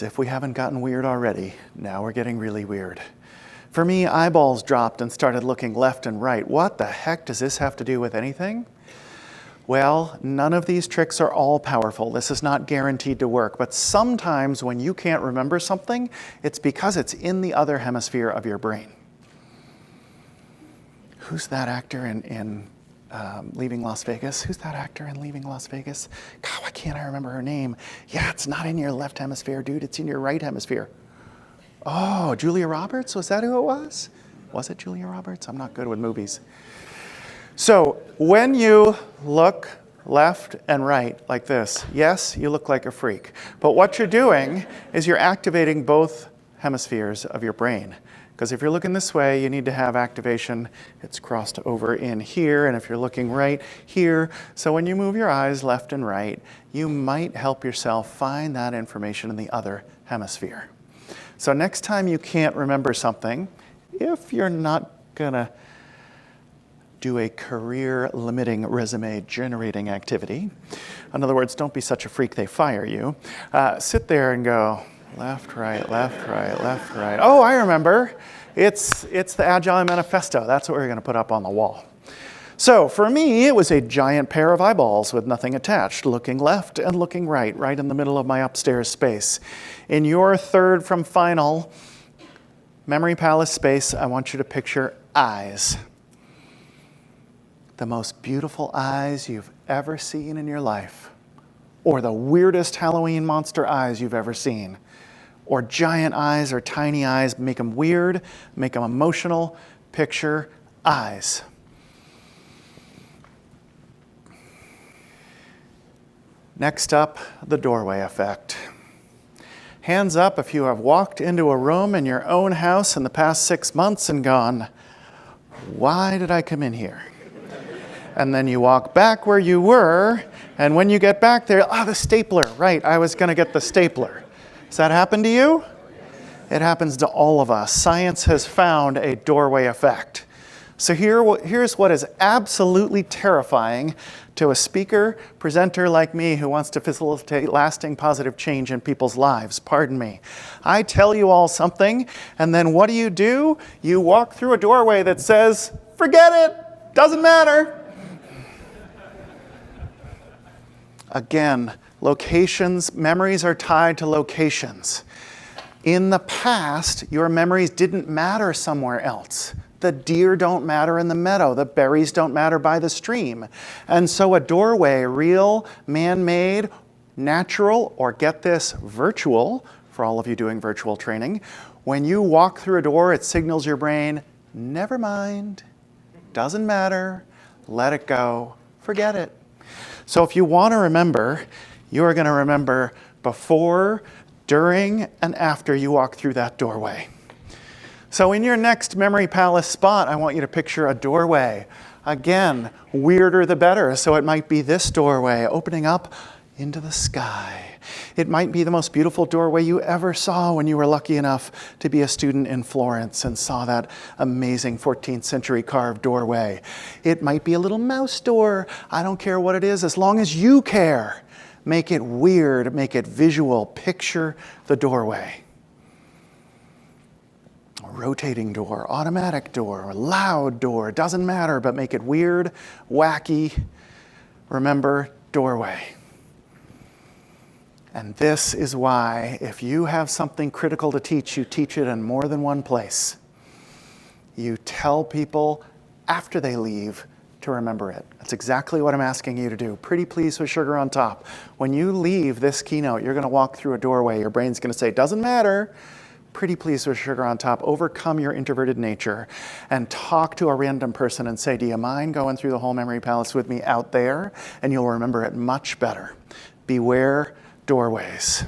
as if we haven't gotten weird already, now we're getting really weird. For me, eyeballs dropped and started looking left and right. What the heck does this have to do with anything? Well, none of these tricks are all powerful. This is not guaranteed to work, but sometimes when you can't remember something, it's because it's in the other hemisphere of your brain. Who's that actor in Leaving Las Vegas? Who's that actor in Leaving Las Vegas? God, why can't I remember her name? Yeah, it's not in your left hemisphere, dude. It's in your right hemisphere. Oh, Julia Roberts? Was that who it was? Was it Julia Roberts? I'm not good with movies. So when you look left and right like this, yes, you look like a freak. But what you're doing is you're activating both hemispheres of your brain. Because if you're looking this way, you need to have activation. It's crossed over in here, and if you're looking right, here. So when you move your eyes left and right, you might help yourself find that information in the other hemisphere. So next time you can't remember something, if you're not gonna do a career-limiting resume-generating activity, in other words, don't be such a freak they fire you, sit there and go, left, right, left, right, left, right. Oh, I remember. It's the Agile Manifesto. That's what we're going to put up on the wall. So for me, it was a giant pair of eyeballs with nothing attached, looking left and looking right, right in the middle of my upstairs space. In your third from final memory palace space, I want you to picture eyes. The most beautiful eyes you've ever seen in your life, or the weirdest Halloween monster eyes you've ever seen, or giant eyes or tiny eyes. Make them weird, make them emotional. Picture eyes. Next up, the doorway effect. Hands up if you have walked into a room in your own house in the past 6 months and gone, why did I come in here? And then you walk back where you were, and when you get back there, the stapler, right, I was gonna get the stapler. Does that happen to you? It happens to all of us. Science has found a doorway effect. So here's what is absolutely terrifying to a speaker, presenter like me who wants to facilitate lasting positive change in people's lives. Pardon me. I tell you all something, and then what do? You walk through a doorway that says, forget it, doesn't matter. Again, locations, memories are tied to locations. In the past, your memories didn't matter somewhere else. The deer don't matter in the meadow. The berries don't matter by the stream. And so a doorway, real, man-made, natural, or get this, virtual, for all of you doing virtual training, when you walk through a door, it signals your brain, never mind, doesn't matter, let it go, forget it. So if you want to remember, you are going to remember before, during, and after you walk through that doorway. So in your next memory palace spot, I want you to picture a doorway. Again, weirder the better. So it might be this doorway opening up into the sky. It might be the most beautiful doorway you ever saw when you were lucky enough to be a student in Florence and saw that amazing 14th century carved doorway. It might be a little mouse door. I don't care what it is, as long as you care. Make it weird, make it visual. Picture the doorway. A rotating door, automatic door, loud door, doesn't matter, but make it weird, wacky. Remember, doorway. And this is why, if you have something critical to teach, you teach it in more than one place. You tell people after they leave to remember it. That's exactly what I'm asking you to do. Pretty please with sugar on top. When you leave this keynote, you're going to walk through a doorway. Your brain's going to say, doesn't matter. Pretty please with sugar on top. Overcome your introverted nature and talk to a random person and say, do you mind going through the whole memory palace with me out there? And you'll remember it much better. Beware doorways.